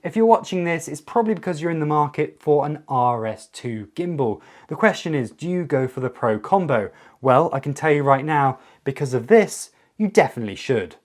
If you're watching this, it's probably because you're in the market for an RS2 gimbal. The question is, do you go for the Pro combo? Well, I can tell you right now, because of this, you definitely should.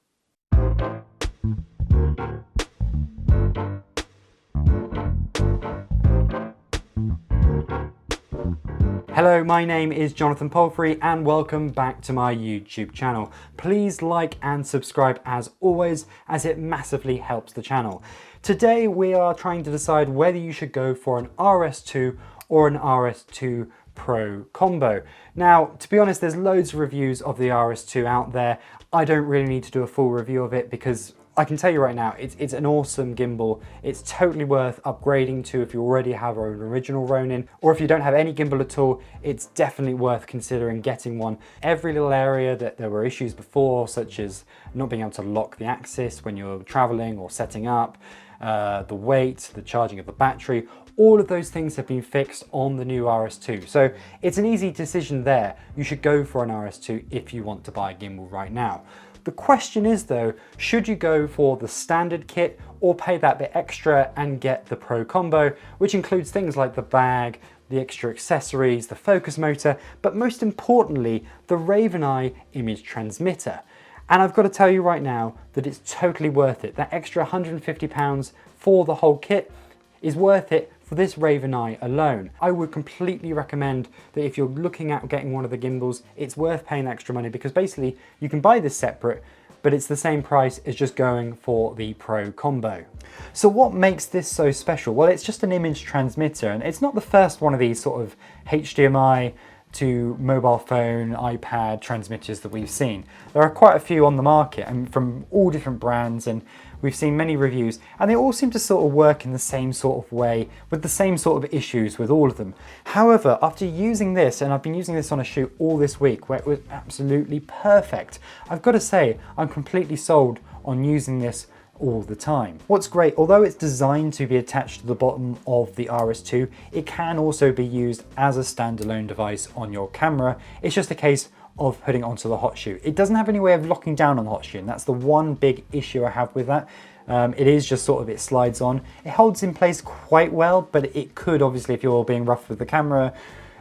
Hello, my name is Jonathan Palfrey and welcome back to my YouTube channel. Please like and subscribe as always, as it massively helps the channel. Today we are trying to decide whether you should go for an RS2 or an RS2 Pro combo. Now, to be honest, there's loads of reviews of the RS2 out there. I don't really need to do a full review of it because I can tell you right now, it's an awesome gimbal. It's totally worth upgrading to if you already have an original Ronin, or if you don't have any gimbal at all, it's definitely worth considering getting one. Every little area that there were issues before, such as not being able to lock the axis when you're traveling or setting up, the weight, the charging of the battery, all of those things have been fixed on the new RS2. So it's an easy decision there. You should go for an RS2 if you want to buy a gimbal right now. The question is though, should you go for the standard kit or pay that bit extra and get the Pro combo, which includes things like the bag, the extra accessories, the focus motor, but most importantly, the Raveneye image transmitter. And I've got to tell you right now that it's totally worth it. That extra £150 for the whole kit is worth it for this Raveneye alone. I would completely recommend that if you're looking at getting one of the gimbals, it's worth paying extra money because basically you can buy this separate, but it's the same price as just going for the Pro combo. So what makes this so special? Well, it's just an image transmitter, and it's not the first one of these sort of HDMI to mobile phone, iPad transmitters that we've seen. There are quite a few on the market and from all different brands, and we've seen many reviews, and they all seem to sort of work in the same sort of way with the same sort of issues with all of them. However, after using this, and I've been using this on a shoot all this week where it was absolutely perfect, I've got to say I'm completely sold on using this all the time. What's great, although it's designed to be attached to the bottom of the RS2, it can also be used as a standalone device on your camera. It's just a case of putting it onto the hot shoe. It doesn't have any way of locking down on the hot shoe, and that's the one big issue I have with that. It is just sort of, it slides on. It holds in place quite well, but it could obviously, if you're being rough with the camera,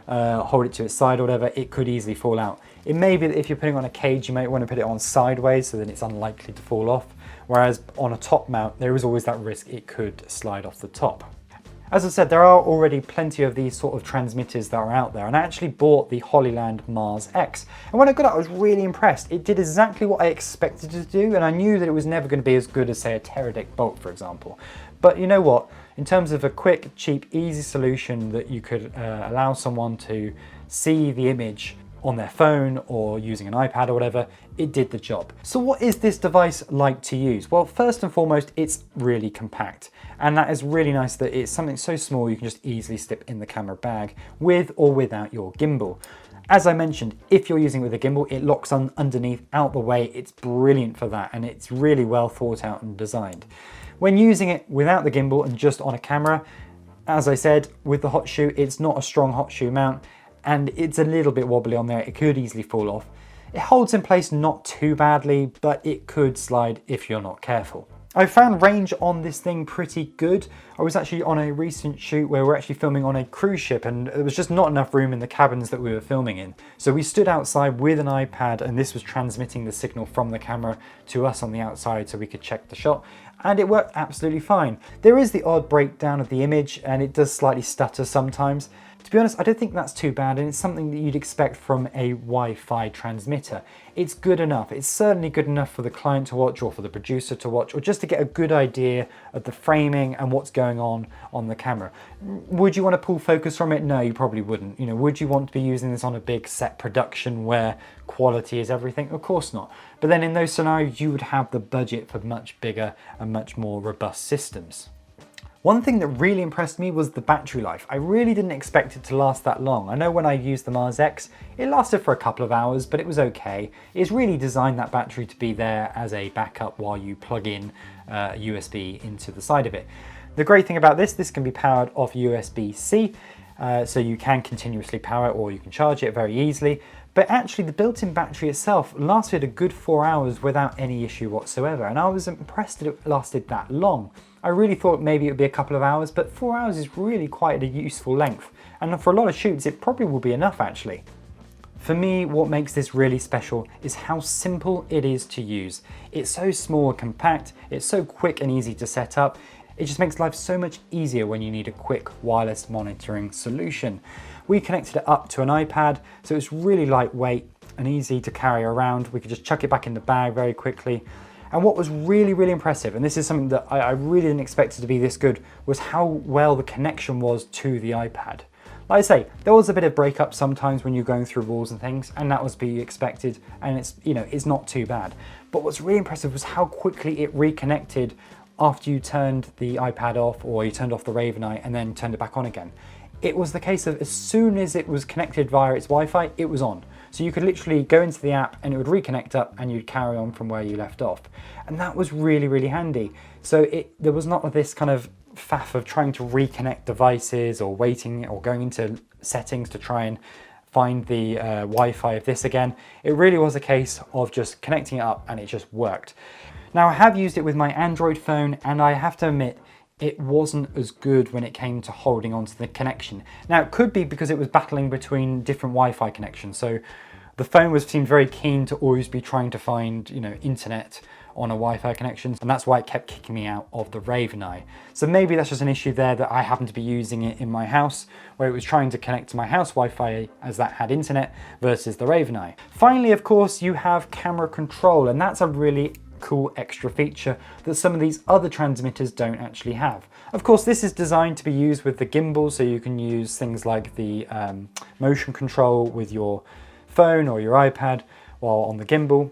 hold it to its side or whatever, it could easily fall out. It may be that if you're putting on a cage, you might want to put it on sideways so that it's unlikely to fall off. Whereas on a top mount, there is always that risk it could slide off the top. As I said, there are already plenty of these sort of transmitters that are out there, and I actually bought the Hollyland Mars X. And when I got it, I was really impressed. It did exactly what I expected it to do, and I knew that it was never going to be as good as, say, a Teradek Bolt, for example. But you know what? In terms of a quick, cheap, easy solution that you could allow someone to see the image on their phone or using an iPad or whatever, it did the job. So what is this device like to use? Well, first and foremost, it's really compact. And that is really nice that it's something so small you can just easily slip in the camera bag with or without your gimbal. As I mentioned, if you're using it with a gimbal, it locks on underneath out the way. It's brilliant for that, and it's really well thought out and designed. When using it without the gimbal and just on a camera, as I said, with the hot shoe, it's not a strong hot shoe mount, and it's a little bit wobbly on there. It could easily fall off. It holds in place not too badly, but it could slide if you're not careful. I found range on this thing pretty good. I was actually on a recent shoot where we're actually filming on a cruise ship, and there was just not enough room in the cabins that we were filming in. So we stood outside with an iPad, and this was transmitting the signal from the camera to us on the outside so we could check the shot, and it worked absolutely fine. There is the odd breakdown of the image, and it does slightly stutter sometimes. To be honest, I don't think that's too bad, and it's something that you'd expect from a Wi-Fi transmitter. It's good enough. It's certainly good enough for the client to watch, or for the producer to watch, or just to get a good idea of the framing and what's going on the camera. Would you want to pull focus from it? No, you probably wouldn't. You know, would you want to be using this on a big set production where quality is everything? Of course not. But then in those scenarios, you would have the budget for much bigger and much more robust systems. One thing that really impressed me was the battery life. I really didn't expect it to last that long. I know when I used the Mars X, it lasted for a couple of hours, but it was okay. It's really designed that battery to be there as a backup while you plug in USB into the side of it. The great thing about this can be powered off USB-C, so you can continuously power it or you can charge it very easily. But actually the built-in battery itself lasted a good 4 hours without any issue whatsoever, and I was impressed that it lasted that long. I really thought maybe it would be a couple of hours, but 4 hours is really quite a useful length. And for a lot of shoots, it probably will be enough actually. For me, what makes this really special is how simple it is to use. It's so small and compact, it's so quick and easy to set up. It just makes life so much easier when you need a quick wireless monitoring solution. We connected it up to an iPad, so it's really lightweight and easy to carry around. We could just chuck it back in the bag very quickly. And what was really, really impressive, and this is something that I really didn't expect it to be this good, was how well the connection was to the iPad. Like I say, there was a bit of breakup sometimes when you're going through walls and things, and that was to be expected, and it's not too bad. But what's really impressive was how quickly it reconnected after you turned the iPad off, or you turned off the Raveneye and then turned it back on again. It was the case of as soon as it was connected via its Wi-Fi, it was on. So you could literally go into the app and it would reconnect up and you'd carry on from where you left off. And that was really, really handy. So there was not this kind of faff of trying to reconnect devices or waiting or going into settings to try and find the Wi-Fi of this again. It really was a case of just connecting it up and it just worked. Now I have used it with my Android phone and I have to admit it wasn't as good when it came to holding onto the connection. Now it could be because it was battling between different Wi-Fi connections. So the phone seemed very keen to always be trying to find, internet on a Wi-Fi connection, and that's why it kept kicking me out of the Raveneye. So maybe that's just an issue there that I happen to be using it in my house, where it was trying to connect to my house Wi-Fi as that had internet versus the Raveneye. Finally, of course, you have camera control, and that's a really cool extra feature that some of these other transmitters don't actually have. Of course, this is designed to be used with the gimbal, so you can use things like the motion control with your phone or your iPad while on the gimbal,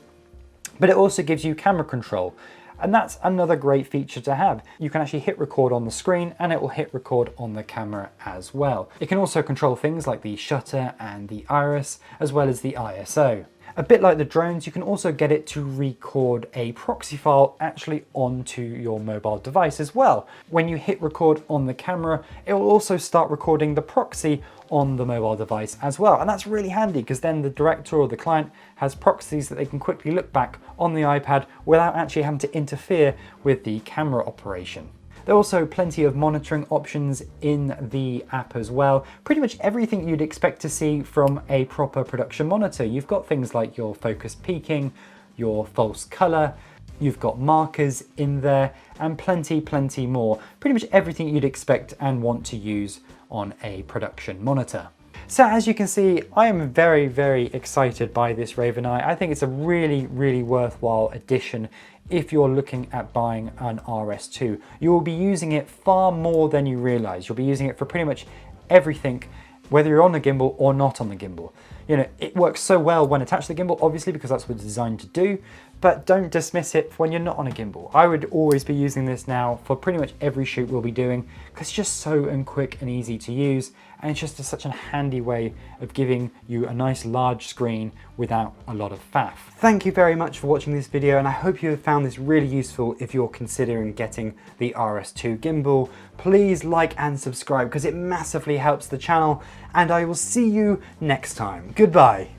but it also gives you camera control, and that's another great feature to have. You can actually hit record on the screen and it will hit record on the camera as well. It can also control things like the shutter and the iris, as well as the ISO. A bit like the drones, you can also get it to record a proxy file actually onto your mobile device as well. When you hit record on the camera, it will also start recording the proxy on the mobile device as well. And that's really handy because then the director or the client has proxies that they can quickly look back on the iPad without actually having to interfere with the camera operation. There are also plenty of monitoring options in the app as well. Pretty much everything you'd expect to see from a proper production monitor. You've got things like your focus peaking, your false color, you've got markers in there, and plenty more. Pretty much everything you'd expect and want to use on a production monitor. So as you can see, I am very excited by this Raveneye. I think it's a really worthwhile addition if you're looking at buying an RS2. You will be using it far more than you realize. You'll be using it for pretty much everything, whether you're on the gimbal or not on the gimbal. It works so well when attached to the gimbal, obviously, because that's what it's designed to do, but don't dismiss it when you're not on a gimbal. I would always be using this now for pretty much every shoot we'll be doing, because it's just so quick and easy to use, and it's just such a handy way of giving you a nice large screen without a lot of faff. Thank you very much for watching this video, and I hope you have found this really useful if you're considering getting the RS2 gimbal. Please like and subscribe because it massively helps the channel, and I will see you next time. Goodbye.